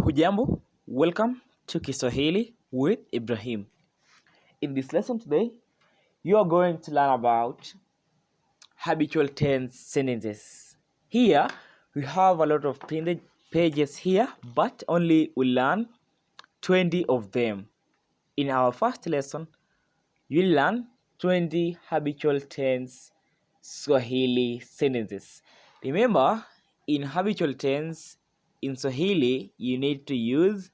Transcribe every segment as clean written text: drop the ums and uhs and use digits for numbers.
Hujambo, welcome to Kiswahili with Ibrahim. In this lesson today, you are going to learn about habitual tense sentences. Here, we have a lot of printed pages here, but only we learn 20 of them. In our first lesson, you'll learn 20 habitual tense Swahili sentences. Remember, in habitual tense in Swahili, you need to use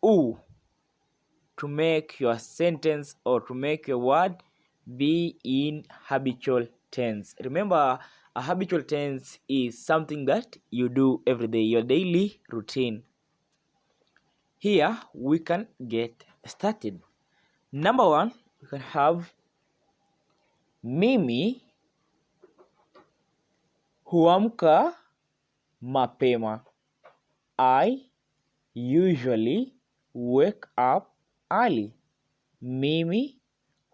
u to make your sentence or to make your word be in habitual tense. Remember, a habitual tense is something that you do every day, your daily routine. Here we can get started. Number one, we can have mimi huamka mapema. I usually wake up early. Mimi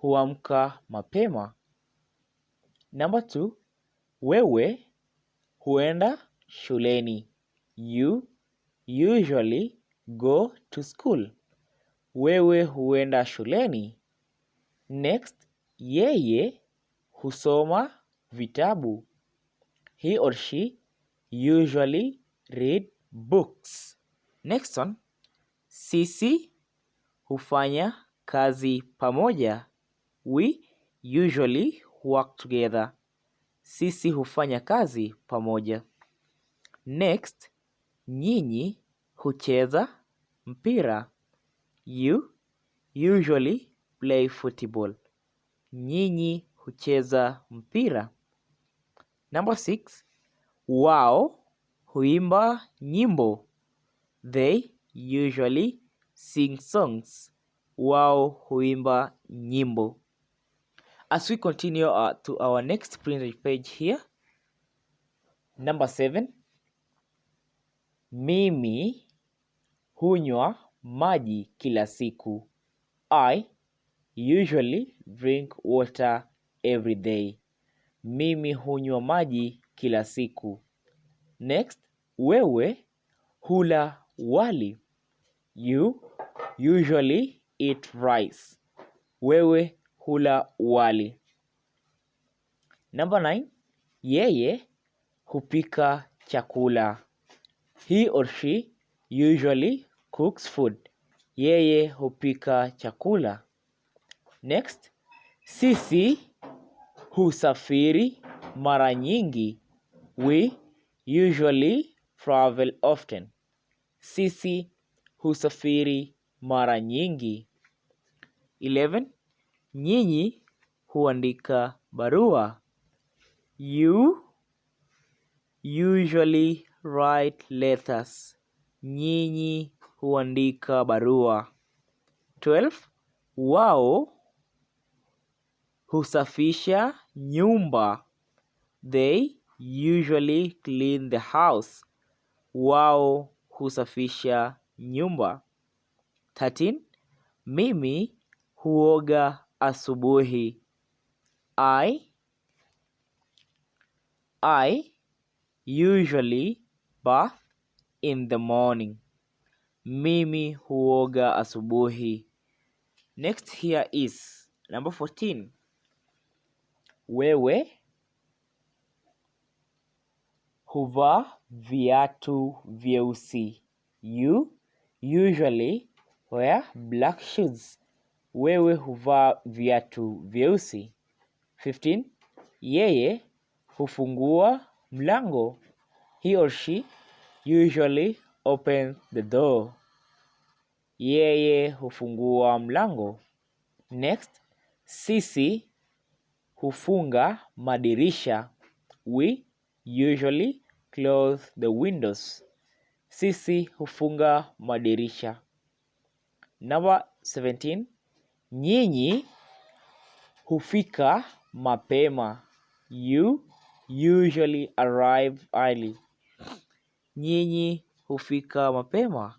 huamka mapema. Number two, wewe huenda shuleni. You usually go to school. Wewe huenda shuleni. Next, yeye husoma vitabu. He or she usually read books. Next one, sisi hufanya kazi pamoja. We usually work together. Sisi hufanya kazi pamoja. Next, nyinyi hucheza mpira. You usually play football. Nyinyi hucheza mpira. Number six, wao huimba nyimbo. They usually sing songs. Wao huimba nyimbo. As we continue to our next printed page here. Number 7. Mimi hunywa maji kila siku. I usually drink water every day. Mimi hunywa maji kila siku. Next, wewe hula wali. You usually eat rice. Wewe hula wali. Number 9, yeye hupika chakula. He or she usually cooks food. Yeye hupika chakula. Next, sisi husafiri mara nyingi. We usually travel often. Sisi husafiri mara nyingi. 11. Nyinyi huandika barua. You usually write letters. Nyinyi huandika barua. 12. Wao husafisha nyumba. They usually clean the house. Wao husafisha nyumba. 13. Mimi huoga asubuhi. I usually bath in the morning. Mimi huoga asubuhi. Next here is number 14. Wewe huvaa viatu vyeusi. You usually wear black shoes. Wewe huvaa viatu vyeusi. 15. Yeye hufungua mlango. He or she usually opens the door. Yeye hufungua mlango. Next, sisi hufunga madirisha. We usually close the windows. Sisi hufunga madirisha. Number 17. Nyinyi hufika mapema. You usually arrive early. Nyinyi hufika mapema.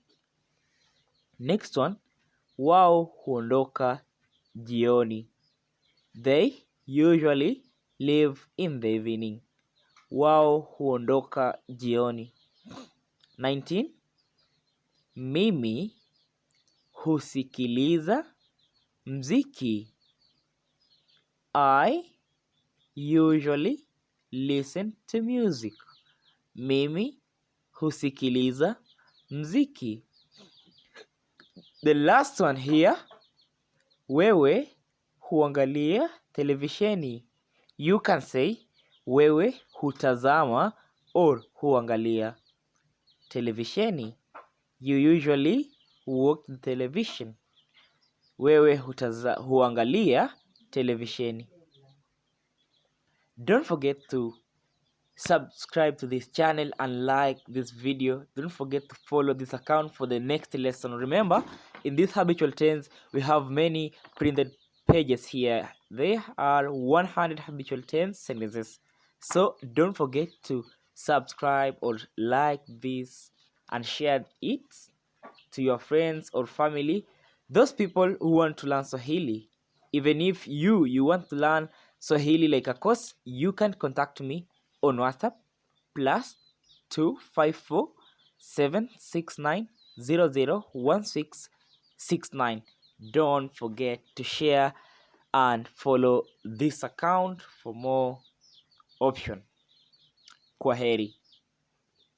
Next one, wao huondoka jioni. They usually leave in the evening. Wao huondoka jioni. 19. Mimi husikiliza mziki. I usually listen to music. Mimi husikiliza mziki. The last one here. Wewe huangalia televisheni. You can say wewe hutazama or huangalia televisheni. You usually watch the television. Wewe huangalia televisheni. Don't forget to subscribe to this channel and like this video. Don't forget to follow this account for the next lesson. Remember, in this habitual tense, we have many printed pages here. There are 100 habitual tense sentences. So don't forget to subscribe or like this and share it to your friends or family, those people who want to learn Swahili. Even if you want to learn Swahili like a course, you can contact me on WhatsApp +254 769 001669. Don't forget to share and follow this account for more option. Kwaheri.